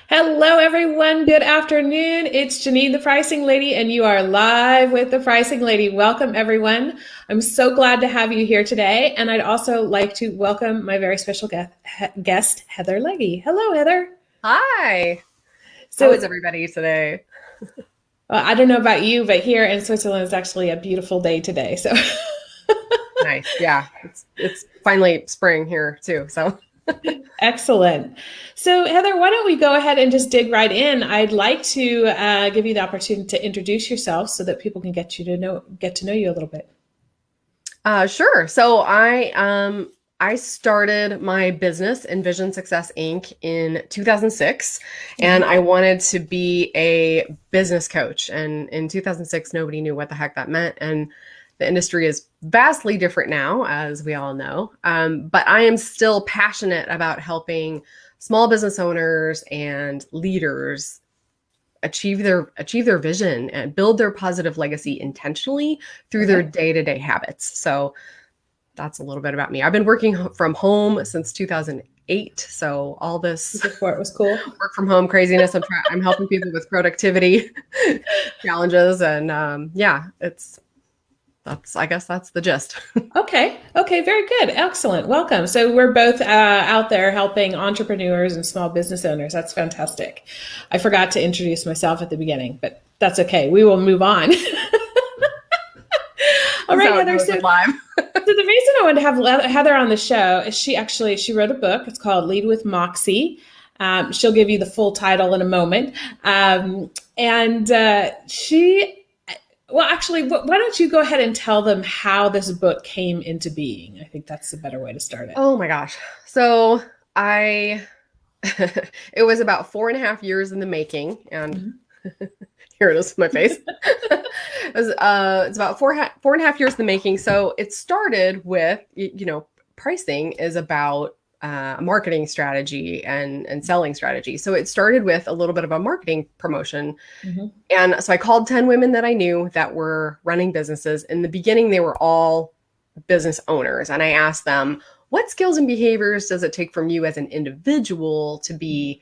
Hello, everyone. Good afternoon. It's Janine, the pricing lady, and you are live with the pricing lady. Welcome, everyone. I'm so glad to have you here today. And I'd also like to welcome my very special guest Heather Legge. Hello, Heather. Hi. How is So, everybody today? I don't know about you, but here in Switzerland, it's actually a beautiful day today. So, Nice. Yeah, it's finally spring here too. So, excellent. So, Heather, why don't we go ahead and just dig right in? I'd like to give you the opportunity to introduce yourself so that people can get to know you a little bit. sure. So I started my business, Envision Success Inc. in 2006, and Mhm. I wanted to be a business coach. And in 2006, nobody knew what the heck that meant, and the industry is vastly different now, as we all know. But I am still passionate about helping small business owners and leaders achieve their vision and build their positive legacy intentionally through their Okay. day-to-day habits. So that's a little bit about me. I've been working from home since 2008. So all this Before it was cool. work from home craziness, I'm helping people with productivity challenges, and yeah, I guess that's the gist. Okay. Okay. Very good. Excellent. Welcome. So we're both out there helping entrepreneurs and small business owners. That's fantastic. I forgot to introduce myself at the beginning, but that's okay. We will move on. All That's right, how it Heather. goes So, with live. so the reason I wanted to have Heather on the show is she wrote a book. It's called Lead with Moxie. She'll give you the full title in a moment. And she Well, actually, why don't you go ahead and tell them how this book came into being? I think that's a better way to start it. Oh my gosh. So I it was about 4.5 years in the making, and Mhm. here it is, my face. It's about 4.5 years in the making. So it started with, pricing is about a marketing strategy and selling strategy. So it started with a little bit of a marketing promotion. Mhm. And so I called 10 women that I knew that were running businesses. In the beginning, they were all business owners. And I asked them, what skills and behaviors does it take from you as an individual to be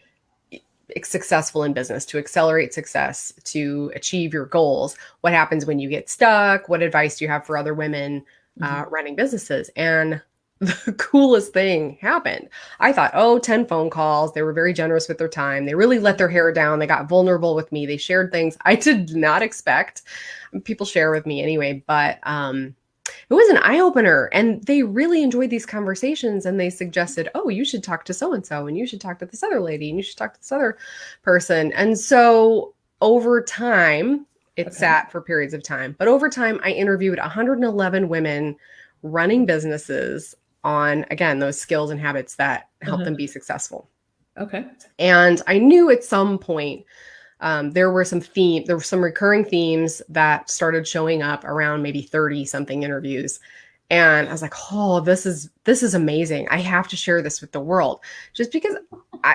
successful in business, to accelerate success, to achieve your goals? What happens when you get stuck? What advice do you have for other women Mhm. running businesses? And the coolest thing happened. I thought, oh, 10 phone calls. They were very generous with their time. They really let their hair down. They got vulnerable with me. They shared things I did not expect. People share with me anyway, but it was an eye opener, and they really enjoyed these conversations, and they suggested, oh, you should talk to so and so, and you should talk to this other lady, and you should talk to this other person. And so over time, it Okay. sat for periods of time, but over time I interviewed 111 women running businesses on, again, those skills and habits that help Uh-huh. them be successful. Okay. And I knew at some point there were some recurring themes that started showing up around maybe 30 something interviews. And I was like, oh, this is amazing. I have to share this with the world, just because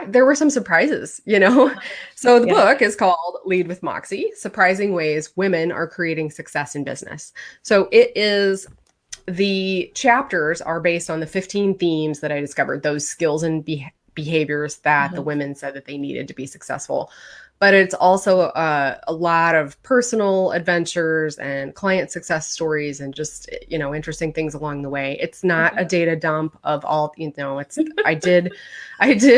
there were some surprises. So the Yeah. book is called Lead with Moxie: Surprising Ways Women Are Creating Success in Business. So the chapters are based on the 15 themes that I discovered, those skills and behaviors that the Uh-huh. women said that they needed to be successful. But it's also a lot of personal adventures and client success stories, and just, interesting things along the way. It's not Okay. a data dump of all, it's I did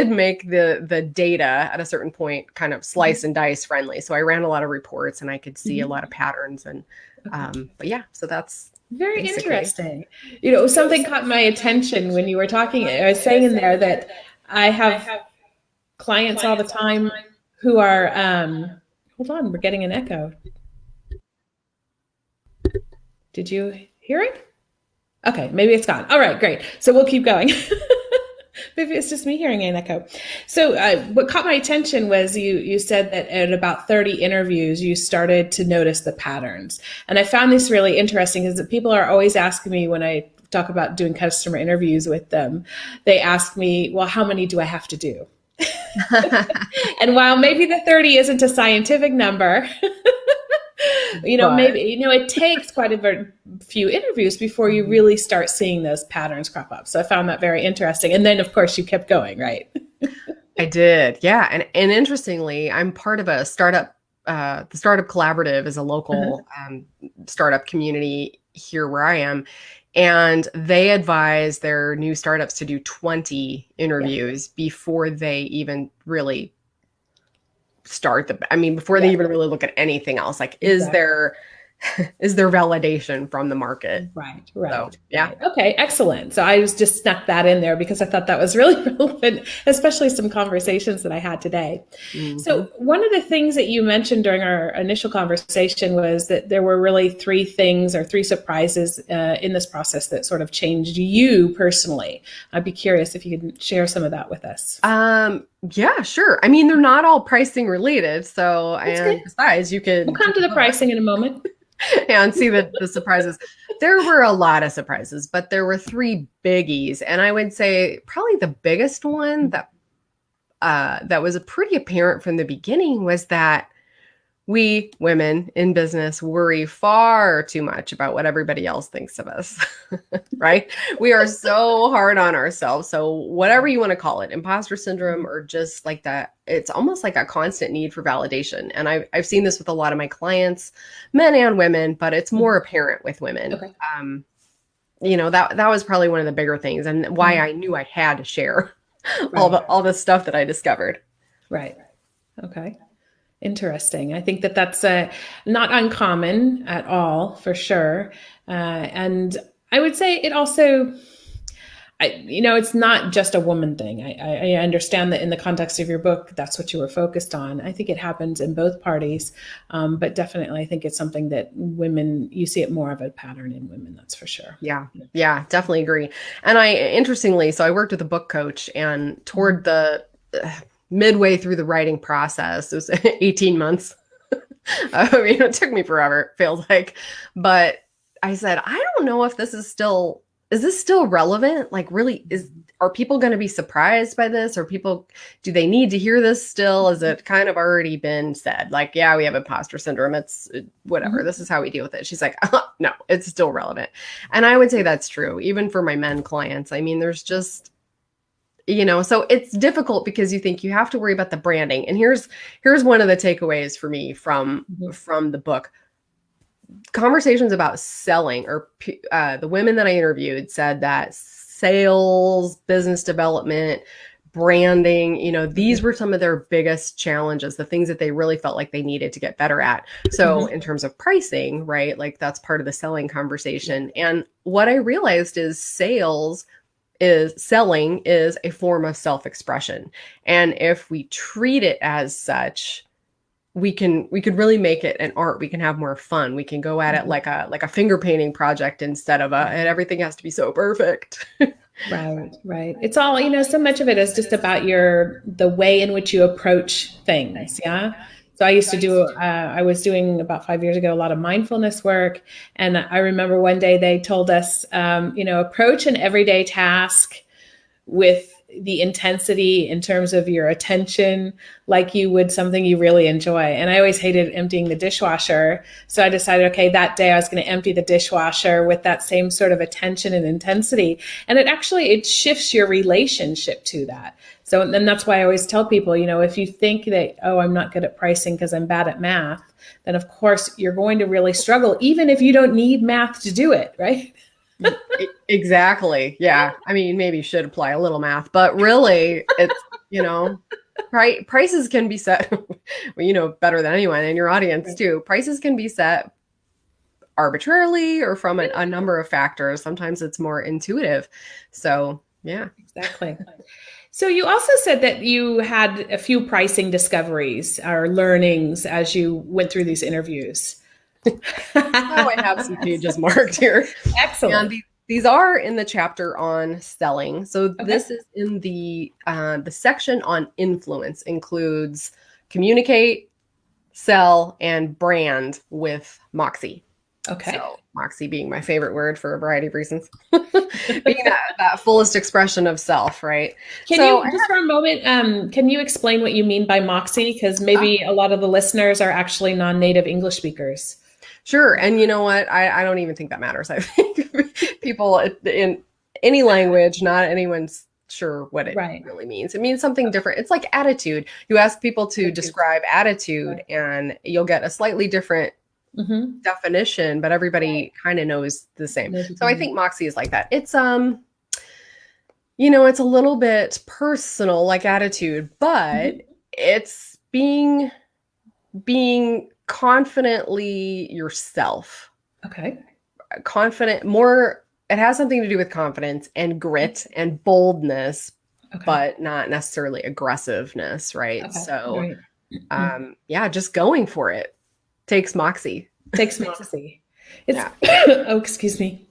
make the data at a certain point kind of slice Mhm. and dice friendly. So I ran a lot of reports, and I could see a lot Mhm. of patterns. And Okay. but yeah, so that's Very basically. interesting. Something caught my attention when you were talking. I was saying in there that I have clients all the time who are, hold on, we're getting an echo. Did you hear it? Okay, maybe it's gone. All right, great. So we'll keep going. Maybe it's just me hearing an echo. So what caught my attention was you said that at about 30 interviews, you started to notice the patterns. And I found this really interesting because people are always asking me when I talk about doing customer interviews with them, they ask me, well, how many do I have to do? And while maybe the 30 isn't a scientific number, But maybe, it takes quite a few interviews before you really start seeing those patterns crop up. So I found that very interesting. And then, of course, you kept going, right? I did. Yeah. And interestingly, I'm part of a startup. The Startup Collaborative is a Uh-huh. local startup community here where I am. And they advise their new startups to do 20 Yeah. interviews before they even really start before they Yeah. even really look at anything else. Like, is Exactly. there is there validation from the market? Right, So right, yeah. right. Okay, excellent. So I was just snuck that in there because I thought that was really relevant, especially some conversations that I had today. Hmm. So one of the things that you mentioned during our initial conversation was that there were really three things or three surprises in this process that sort of changed you personally. I'd be curious if you could share some of that with us. Yeah, sure. I mean, they're not all pricing related. So, That's good. and besides, you We'll could come do to the the book pricing in a moment. and see the surprises. There were a lot of surprises, but there were three biggies. And I would say probably the biggest one that was pretty apparent from the beginning was that we women in business worry far too much about what everybody else thinks of us, right? We are so hard on ourselves. So, whatever you want to call it, imposter syndrome or just like that, it's almost like a constant need for validation. And I've seen this with a lot of my clients, men and women, but it's more apparent with women. Okay. Um, that was probably one of the bigger things and why I knew I had to share Right. all the stuff that I discovered. Right. Okay. Interesting. I think that that's not uncommon at all, for sure. And I would say it also, it's not just a woman thing. I understand that in the context of your book, that's what you were focused on. I think it happens in both parties, but definitely I think it's something that women, you see it more of a pattern in women, that's for sure. Yeah. Yeah, definitely agree. And interestingly, so I worked with a book coach and toward the midway through the writing process, it was 18 months. I mean, it took me forever, it feels like, but I said, I don't know if is this still relevant? Like really are people going to be surprised by this? Or do they need to hear this still? Is it kind of already been said? Like, yeah, we have imposter syndrome. It's whatever. Mhm. This is how we deal with it. She's like, no, it's still relevant. And I would say that's true, even for my men clients. I mean, there's just, so it's difficult because you think you have to worry about the branding. And here's one of the takeaways for me Mhm. from the book. Conversations about selling, or the women that I interviewed said that sales, business development, branding, these Mhm. were some of their biggest challenges, the things that they really felt like they needed to get better at. So Mhm. in terms of pricing, right, like that's part of the selling Yeah. conversation. And what I realized is selling is a form of self-expression. And if we treat it as such, we could really make it an art. We can have more fun. We can go at it Mhm. like a finger painting project instead of and everything has to be so perfect. Right, right. It's all, so much of it is just about the way in which you approach things. Yeah. So I was doing about 5 years ago, a lot of mindfulness work. And I remember one day they told us, approach an everyday task with the intensity in terms of your attention like you would something you really enjoy. And I always hated emptying the dishwasher. So I decided, okay, that day I was going to empty the dishwasher with that same sort of attention and intensity. And it shifts your relationship to that. So then that's why I always tell people, if you think that, oh, I'm not good at pricing because I'm bad at math, then of course you're going to really struggle, even if you don't need math to do it, right? Exactly. Yeah. I mean, maybe you should apply a little math, but really it's, prices can be set, well, better than anyone in your audience Right. too. Prices can be set arbitrarily or from a number of factors. Sometimes it's more intuitive. So, yeah. Exactly. So you also said that you had a few pricing discoveries or learnings as you went through these interviews. Oh, I have some pages marked here. And Excellent. these are in the chapter on selling. So Okay. this is in the section on influence includes communicate, sell, and brand with Moxie. Okay. So Moxie being my favorite word for a variety of reasons, being that fullest expression of self, right? Can So you just for a moment, can you explain what you mean by Moxie? Because maybe a lot of the listeners are actually non-native English speakers. sure. And you know what? I don't even think that matters. I think people in any language, not anyone's sure what it Right. really means. It means something different. It's like attitude. You ask people to Attitude. describe attitude, Right. and you'll get a slightly different Mm-hmm. definition, but everybody Right. kind of knows the same. Knows what So you I mean. think Moxie is like that. It's it's a little bit personal, like attitude, but Mm-hmm. it's being confidently yourself. Okay. Confident, more, it has something to do with confidence and grit and boldness, Okay. but not necessarily aggressiveness, right? Okay. So, Right. yeah, just going for it takes Moxie. Takes Moxie. It's Yeah. oh, excuse me.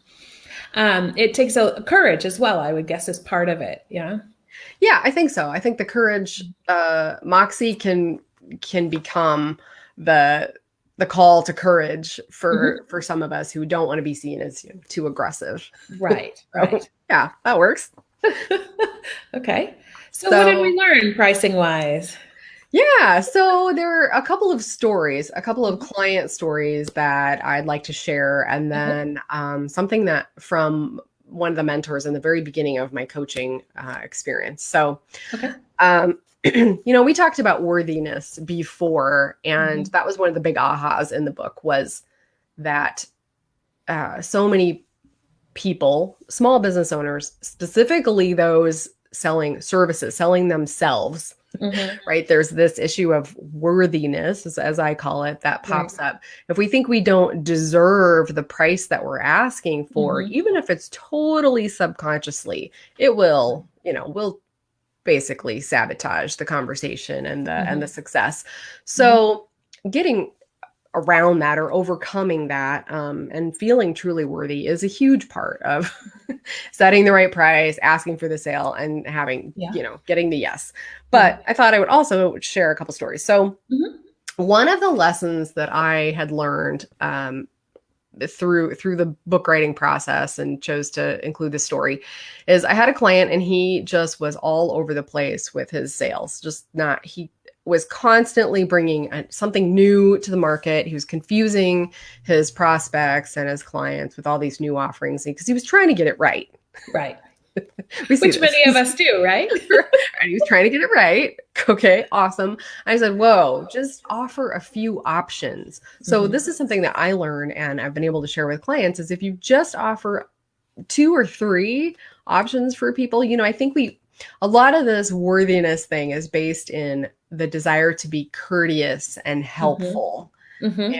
It takes a courage as well, I would guess, as part of it. Yeah. Yeah, I think so. I think the courage, Moxie can become the call to courage Mm-hmm. for some of us who don't want to be seen as too aggressive. Right. So, Right. yeah, that works. Okay. So what did we So learn pricing wise? yeah, so there are a couple of stories, a couple of client stories that I'd like to share, and Okay. then something that from one of the mentors in the very beginning of my coaching experience. So, Okay. we talked about worthiness before, and Mm-hmm. that was one of the big ahas in the book was that so many people, small business owners, specifically those selling services, selling themselves, Mm-hmm. right? There's this issue of worthiness, as I call it, that Right. pops up. If we think we don't deserve the price that we're asking for, Mm-hmm. even if it's totally subconsciously, it will basically sabotage the conversation and the Mm-hmm. success. Mm-hmm. So getting around that or overcoming that and feeling truly worthy is a huge part of setting the right price, asking for the sale, and having, Yeah. getting the yes. Yeah. But I thought I would also share a couple stories. So Mm-hmm. one of the lessons that I had learned through the book writing process and chose to include this story is I had a client and he just was all over the place with his sales. He was constantly bringing something new to the market. He was confusing his prospects and his clients with all these new offerings because he was trying to get it right. Right. We see Which this. many of us do, right? And he was trying to get it right. Okay, awesome. I said, whoa, just offer a few options. So Mm-hmm. this is something that I learned and I've been able to share with clients is if you just offer 2 or 3 options for people, I think a lot of this worthiness thing is based in the desire to be courteous and helpful. Mm-hmm.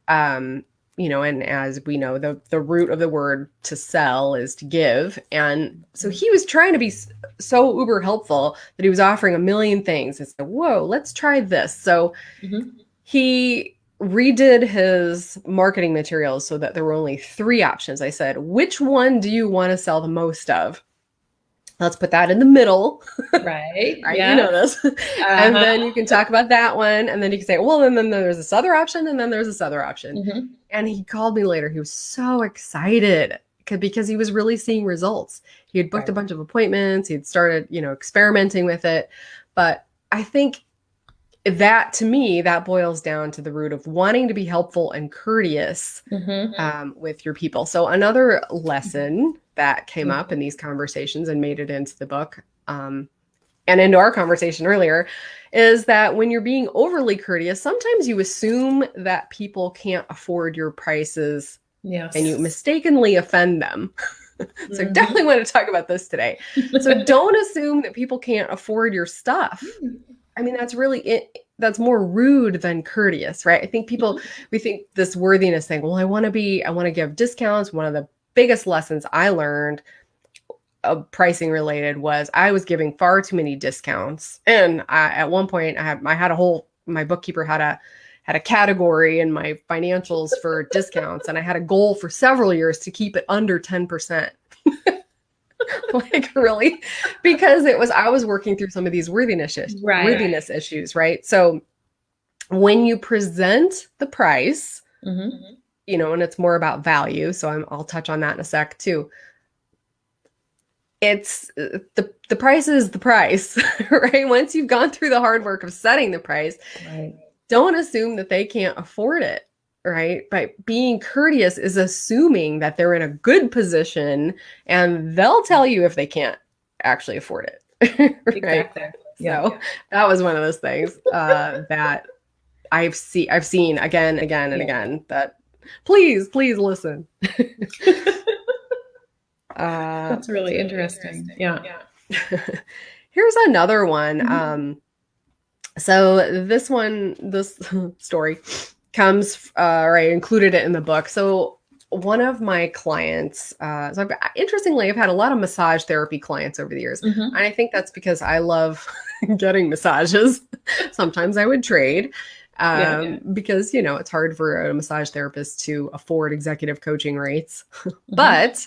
And and as we know, the root of the word to sell is to give. And so he was trying to be so uber helpful that he was offering a million things. I said, whoa, let's try this. So Mm-hmm. he redid his marketing materials so that there were only 3 options. I said, which one do you want to sell the most of? Let's put that in the middle. Right. Right? Yeah. You know this. And then you can talk about that one. And then you can say, well, and then there's this other option. And then there's this other option. Mm-hmm. And he called me later. He was so excited because he was really seeing results. He had booked a bunch of appointments. He had started, experimenting with it. But I think that to me, that boils down to the root of wanting to be helpful and courteous Mm-hmm. with your people. So another lesson that came up in these conversations and made it into the book and into our conversation earlier is that when you're being overly courteous, sometimes you assume that people can't afford your prices Yes. and you mistakenly offend them. So Mm-hmm. definitely want to talk about this today. So don't assume that people can't afford your stuff. I mean, that's really it. That's more rude than courteous, right? I think we think this worthiness thing, well, I want to give discounts. One of the biggest lessons I learned pricing related was I was giving far too many discounts. And at one point my bookkeeper had a category in my financials for discounts. And I had a goal for several years to keep it under 10%. Like really, because I was working through some of these worthiness issues, right? So when you present the price, Mm-hmm. and it's more about value. So I'll touch on that in a sec too. It's the price is the price, right? Once you've gone through the hard work of setting the price, Right. don't assume that they can't afford it. Right? But being courteous is assuming that they're in a good position and they'll tell you if they can't. actually afford it. Right? Exactly. Yeah. So that was one of those things that I've seen again, again, and again. That please listen. That's really interesting. Yeah. Here's another one. So this story comes, or I included it in the book. So one of my clients, interestingly, I've had a lot of massage therapy clients over the years. And I think that's because I love getting massages. Sometimes I would trade because, it's hard for a massage therapist to afford executive coaching rates. But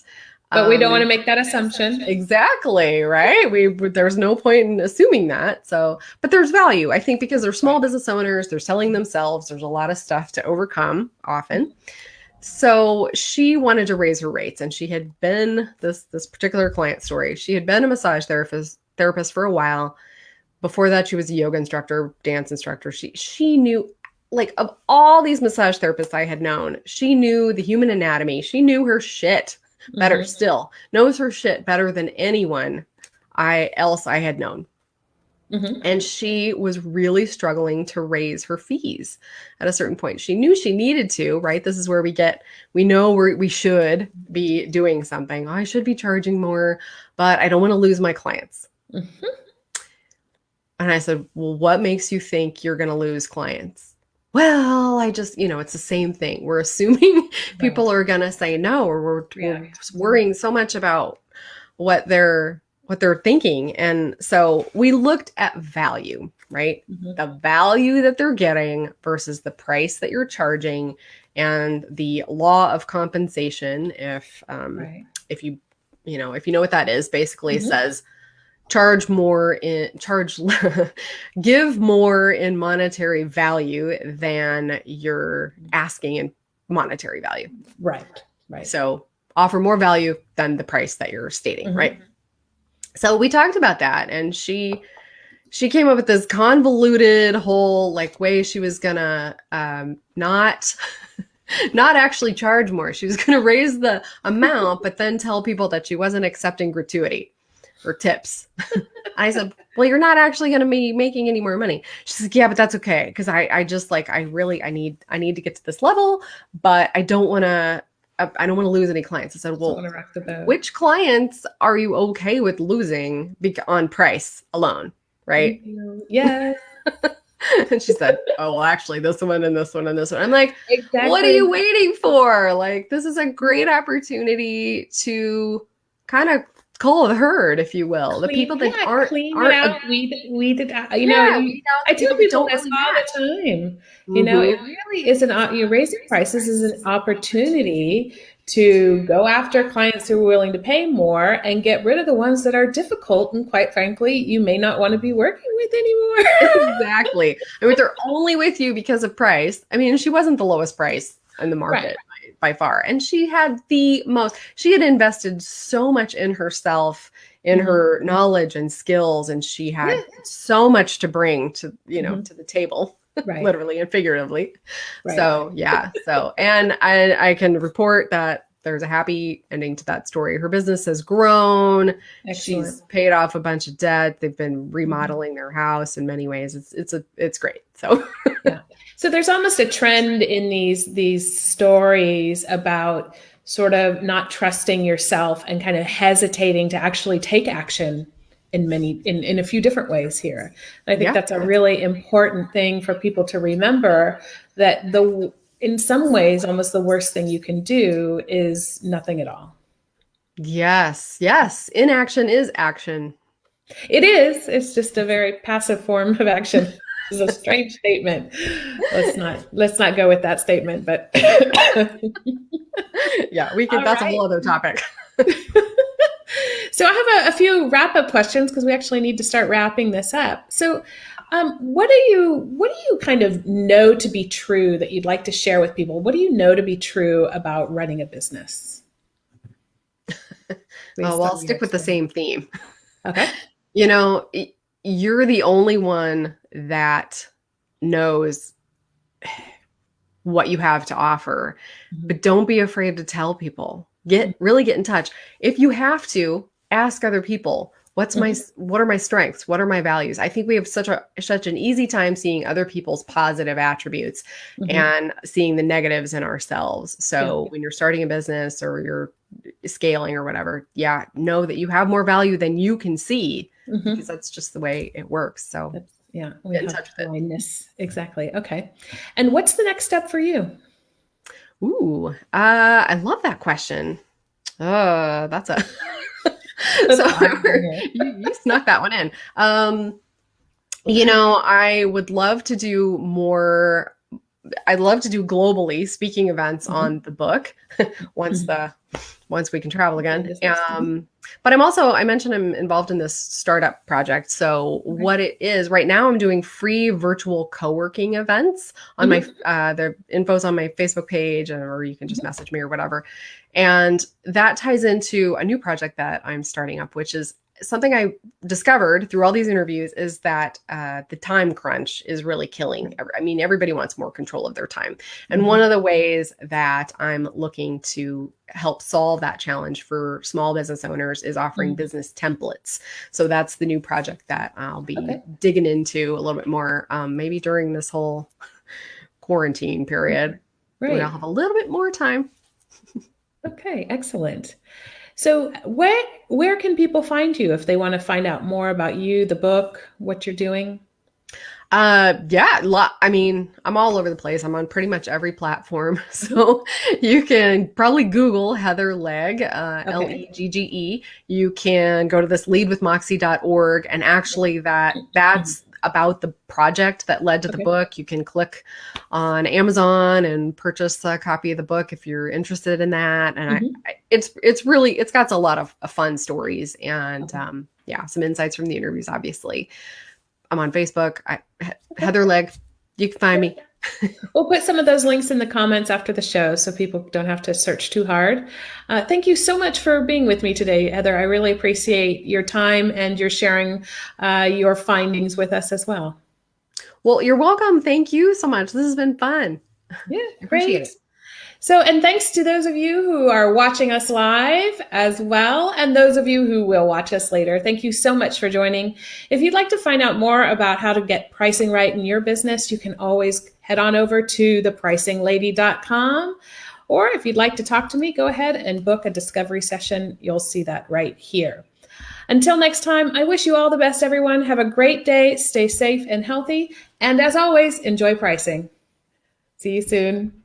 we don't want to make that assumption. Exactly, right? There's no point in assuming that. So, but there's value, I think, because they're small business owners, they're selling themselves. There's a lot of stuff to overcome often. So she wanted to raise her rates, and she had been this particular client story. She had been a massage therapist for a while. Before that, she was a yoga instructor, dance instructor. She knew, like, of all these massage therapists I had known, she knew the human anatomy. She knew her shit better still, knows her shit better than anyone else I had known. And she was really struggling to raise her fees at a certain point. She knew she needed to, right? This is where we know we should be doing something. I should be charging more, but I don't want to lose my clients. And I said, well, what makes you think you're going to lose clients? Well, I just, it's the same thing. We're assuming people are going to say no, or we're worrying so much about what they're thinking. And so we looked at value, right? The value that they're getting versus the price that you're charging, and the law of compensation. If you know what that is, basically says, give more in monetary value than you're asking in monetary value. Right. So offer more value than the price that you're stating, right? So we talked about that, and she came up with this convoluted whole way she was gonna not actually charge more. She was gonna raise the amount, but then tell people that she wasn't accepting gratuity or tips. I said, well, you're not actually going to be making any more money. She's like, yeah, but that's okay. Because I need to get to this level, but I don't want to lose any clients. I said, well, which clients are you okay with losing on price alone? Right? Yeah. And she said, oh, well, actually this one and this one and this one. I'm like, what are you waiting for? Like, this is a great opportunity to kind of cull the herd, if you will. The people that aren't out, weed it out. I tell people this all the time. It really is raising prices is an opportunity to go after clients who are willing to pay more and get rid of the ones that are difficult and, quite frankly, you may not want to be working with anymore. Exactly. I mean, they're only with you because of price. I mean, she wasn't the lowest price in the market. By far. And she had she had invested so much in herself, in her knowledge and skills. And she had so much to bring to, to the table, literally and figuratively. So, and I can report that there's a happy ending to that story. Her business has grown. Excellent. She's paid off a bunch of debt. They've been remodeling their house in many ways. It's great. So, So there's almost a trend in these stories about sort of not trusting yourself and kind of hesitating to actually take action in a few different ways here. And I think that's a really important thing for people to remember, that in some ways, almost the worst thing you can do is nothing at all. Yes. Inaction is action. It is. It's just a very passive form of action. It's a strange statement. Let's not go with that statement, but we can. That's a whole other topic. So I have a few wrap-up questions, because we actually need to start wrapping this up. So what do you kind of know to be true that you'd like to share with people? What do you know to be true about running a business? I'll stick with the same theme. Okay. You're the only one that knows what you have to offer, but don't be afraid to tell people. Get in touch. If you have to, ask other people, what are my strengths? What are my values? I think we have such an easy time seeing other people's positive attributes Mm-hmm. and seeing the negatives in ourselves. Yeah. So when you're starting a business or you're scaling or whatever, yeah, know that you have more value than you can see, because Mm-hmm. that's just the way it works. So That's, yeah, we get in have touch with it. blindness. Exactly. Okay. And what's the next step for you? Ooh, I love that question. That's a That's so what I'm doing you snuck that one in. I would love to do more. I'd love to do globally speaking events here. on the book once Mhm. the once we can travel again. Business. Mhm. But I mentioned I'm involved in this startup project. So Okay. what it is right now, I'm doing free virtual co-working events on my, Mhm. the info's on my Facebook page, or you can just Mhm. message me or whatever. And that ties into a new project that I'm starting up, which is something I discovered through all these interviews, is that the time crunch is really killing. I mean, everybody wants more control of their time. And one Mhm. of the ways that I'm looking to help solve that challenge for small business owners is offering Mhm. business templates. So that's the new project that I'll be Okay. digging into a little bit more, maybe during this whole quarantine period when I'll Great. have a little bit more time. Okay. Excellent. So where can people find you if they want to find out more about you, the book, what you're doing? Yeah, I mean, I'm all over the place. I'm on pretty much every platform. Mhm. So you can probably Google Heather Legge, Okay. Legge. You can go to this leadwithmoxie.org, and actually Mhm. that's about the project that led to the Okay. book. You can click on Amazon and purchase a copy of the book if you're interested in that. And Mhm. it's got a lot of fun stories and Okay. yeah, some insights from the interviews, obviously. I'm on Facebook. Okay. Heather Legge. You can find Great. me. We'll put some of those links in the comments after the show so people don't have to search too hard. Thank you so much for being with me today, Heather. I really appreciate your time and your sharing your findings with us as well. Well, you're welcome. Thank you so much. This has been fun. Yeah, I appreciate great. it. So, and thanks to those of you who are watching us live as well, and those of you who will watch us later. Thank you so much for joining. If you'd like to find out more about how to get pricing right in your business, you can always head on over to thepricinglady.com. Or if you'd like to talk to me, go ahead and book a discovery session. You'll see that right here. Until next time, I wish you all the best, everyone. Have a great day. Stay safe and healthy. And as always, enjoy pricing. See you soon.